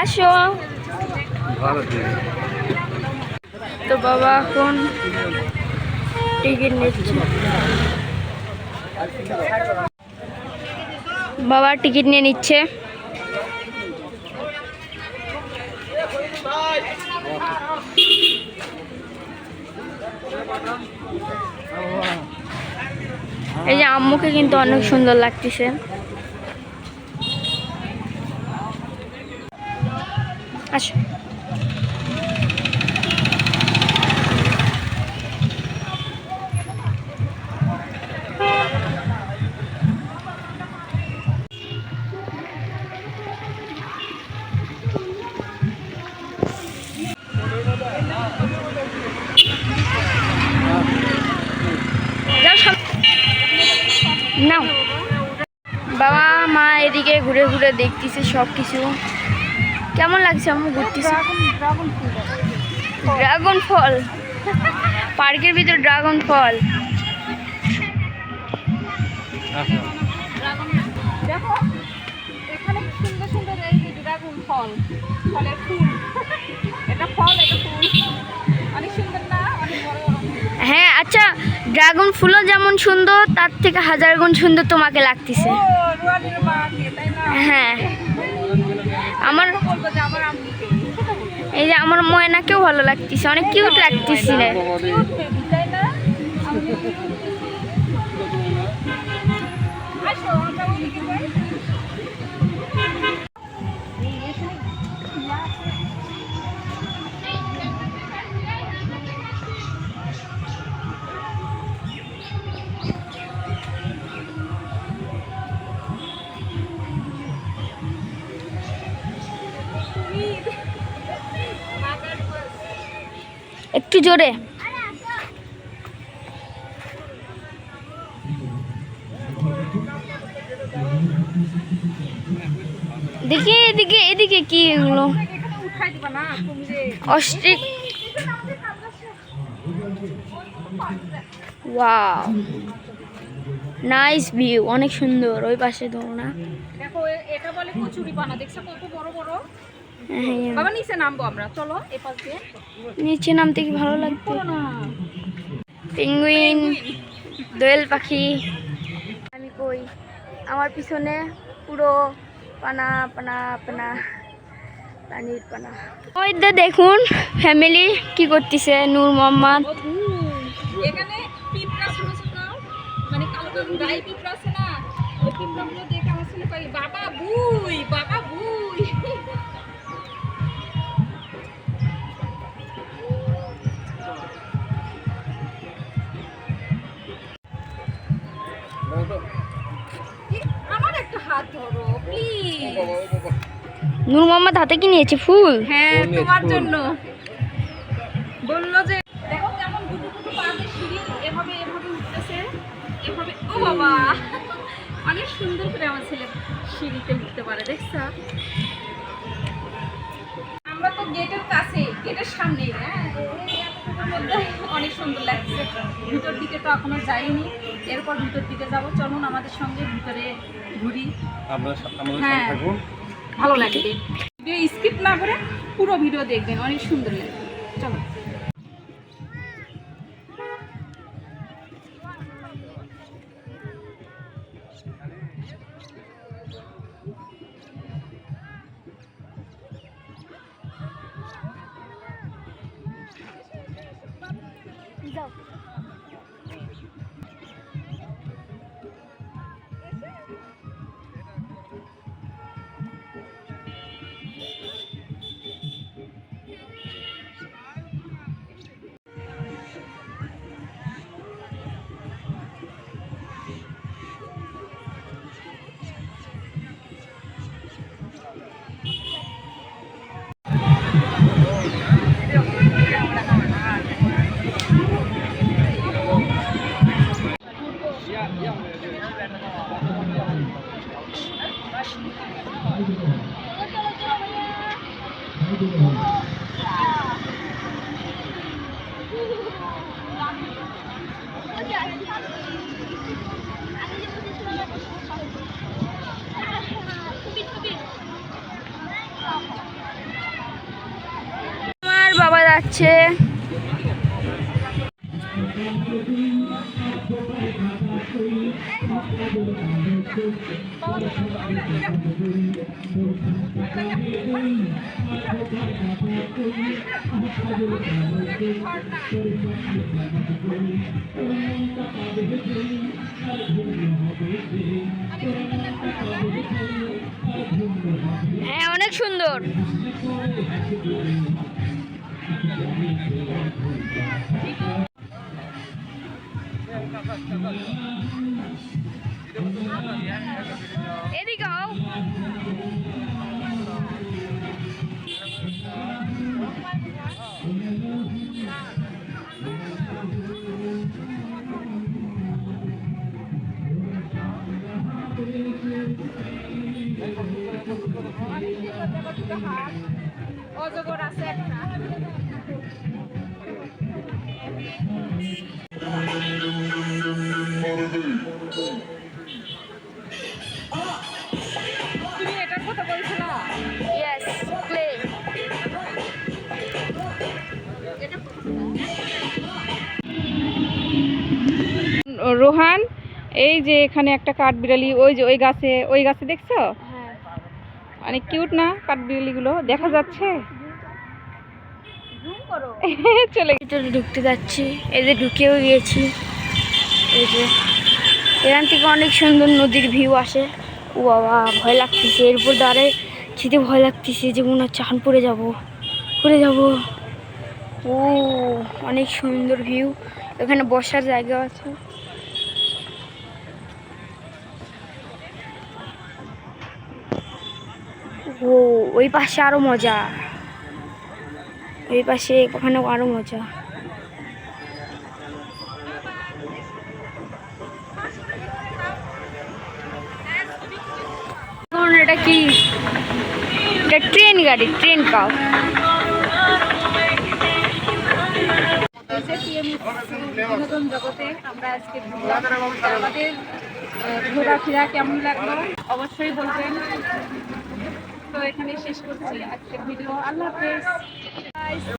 আসো তো বাবা এখন টিকিট নিচ্ছে। বাবা টিকিট নিয়ে নিচ্ছে। এই যে আম্মুকে কিন্তু অনেক সুন্দর লাগতেছে। আসো নাও। বাবা মা এদিকে ঘুরে ঘুরে দেখতেছে সব কিছু। কেমন লাগছে আম্মু ঘুরতেছে? ড্রাগন ফল, পার্কের ভিতর ড্রাগন ফল। দেখো এখানে সুন্দর সুন্দর এই যে ড্রাগন ফল, ফলের ফুল। এটা ফল, এটা ফুল, অনেক সুন্দর না? অনেক বড় বড়। হ্যাঁ আচ্ছা, ড্রাগন ফুলও যেমন সুন্দর তার থেকে হাজার গুণ সুন্দর তোমাকে লাগতেছে। হ্যাঁ আমার এই যে আমার ময়নাকেও ভালো লাগতেছে, অনেক কিউট লাগতেছে। একটু জোরে। দেখি এদিকে, এদিকে কি এগুলো? অস্ট্রিক। ওয়াও, নাইস ভিউ, অনেক সুন্দর। ওই পাশে ধরো না, দেখো এটা বলে কচুরি পানা। দেখছো কত বড় বড়? বাবা নিচে নামবো আমরা, চলো এই পাশ দিয়ে। নিচে নামতে কি ভালো লাগবে? পেঙ্গুইন, দোয়েল পাখি। আমি কই, আমার পিছনে পুরো পানা পানা পানা, পানির পানা। ওই দেখুন ফ্যামিলি কি করতেছে। নূর মোহাম্মদ। এখানে পিঁপড়া ছোট ছোট, মানে কালো কালো গাই পিঁপড়া আছে না, ওই পিঁপড়াগুলো দেখে আমার ছেলে কই বাবা বুই, বাবা বুই। আমার একটা হাত ধরো প্লিজ। নূর মোহাম্মদ হাতে কি নিয়েছে? ফুল। হ্যাঁ তোমার জন্য বললো যে দেখো কেমন গুটু গুটু পা দিয়ে সিঁড়ি এভাবে এভাবে উঠতেছে, এভাবে। ও বাবা, অনেক সুন্দর করে আমার ছেলে সিঁড়িতে উঠতে পারে, দেখছো? আমরা তো গেটের কাছে, গেটের সামনে। হ্যাঁ অনেক সুন্দর লাগছে। ভিতর দিকে তো এখনো যাইনি, এরপর ভিতর দিকে যাবো। চলুন আমাদের সঙ্গে ভিতরে ঘুরি। হ্যাঁ ভালো লাগবে। ভিডিও স্কিপ না করে পুরো ভিডিও দেখবেন, অনেক সুন্দর লাগবে। চলো। আমার বাবা যাচ্ছে। হ্যাঁ, অনেক সুন্দর। এদিকে আও। অজগর আছে একটা। তুমি এটার কথা বলছো না? Yes, play. রোহান, এই যে এখানে একটা কাঠবিড়ালি, ওই যে ওই গাছে দেখছো? হ্যাঁ, অনেক কিউট না কাঠবিড়ালিগুলো? দেখা যাচ্ছে। চলে ভিতরে ঢুকতে যাচ্ছি। এই যে ঢুকেও গিয়েছি। এই যে এখান থেকে অনেক সুন্দর নদীর ভিউ আসে। ও বাবা, ভয় লাগতেছে। এরপর দাঁড়ায় খেতে ভয় লাগতেছে, যে মনে হচ্ছে হান পড়ে যাব। ও, অনেক সুন্দর ভিউ। এখানে বসার জায়গা আছে। ও, ওই পাশে আরো মজা। ওই পাশে ওখানে আরো মজা। এটা কি? এটা ট্রেন গাড়ি, ট্রেন কাউ। বিনোদন জগতে আমরা আজকে আমাদের ঘোরাফেরা কেমন লাগলো অবশ্যই বলবেন। তো এখানে শেষ করছি আজকের ভিডিও। আল্লাহ হাফেজ।